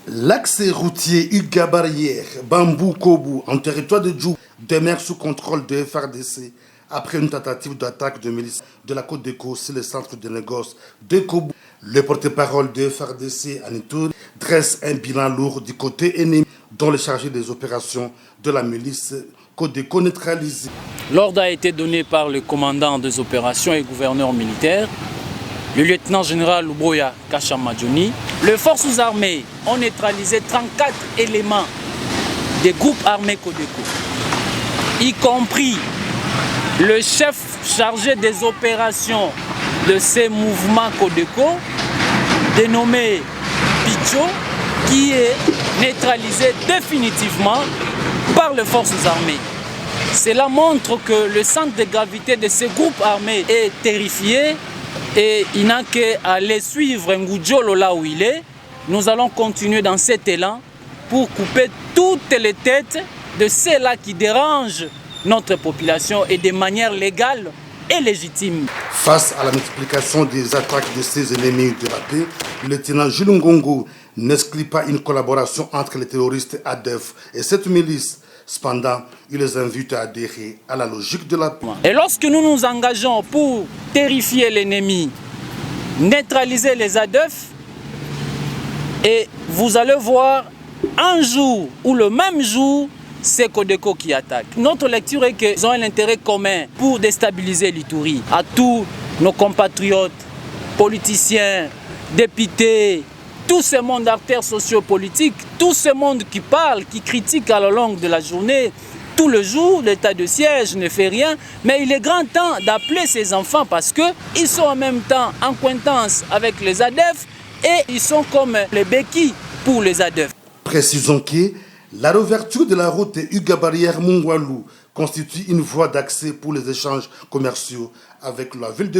L'axe routier Uga-Barrière, Bambou-Kobu, en territoire de Djou, demeure sous contrôle de FARDC après une tentative d'attaque de milices de la Côte d'Éco sur le centre de négoce de Kobu. Le porte-parole de FARDC, Anitour, dresse un bilan lourd du côté ennemi, dont le chargé des opérations de la milice Côte d'Éco neutralisée. L'ordre a été donné par le commandant des opérations et gouverneur militaire, le lieutenant-général Luboya Kashamadjouni. Les forces armées ont neutralisé 34 éléments des groupes armés Côte d'Éco, y compris le chef chargé des opérations de ces mouvements Côte d'Éco, dénommé Picho, qui est neutralisé définitivement par les forces armées. Cela montre que le centre de gravité de ces groupes armés est terrifié et il n'a qu'à aller suivre Ngoudjolo là où il est. Nous allons continuer dans cet élan pour couper toutes les têtes de ceux-là qui dérangent notre population et de manière légale et légitime. Face à la multiplication des attaques de ces ennemis de la paix, le lieutenant Jules Ngongo n'exclut pas une collaboration entre les terroristes ADEF et cette milice. Cependant, il les invite à adhérer à la logique de la paix. Et lorsque nous nous engageons pour terrifier l'ennemi, neutraliser les ADEF, et vous allez voir un jour ou le même jour, c'est Côte d'Éco qui attaque. Notre lecture est qu'ils ont un intérêt commun pour déstabiliser l'Ituri. À tous nos compatriotes, politiciens, députés, tout ce monde d'acteurs sociopolitiques, tout ce monde qui parle, qui critique à la longue de la journée, tout le jour, l'état de siège ne fait rien. Mais il est grand temps d'appeler ces enfants parce qu'ils sont en même temps en coïncidence avec les ADEF et ils sont comme les béquilles pour les ADEF. Précisons que la réouverture de la route Uga-Barrière-Mungwalu constitue une voie d'accès pour les échanges commerciaux avec la ville de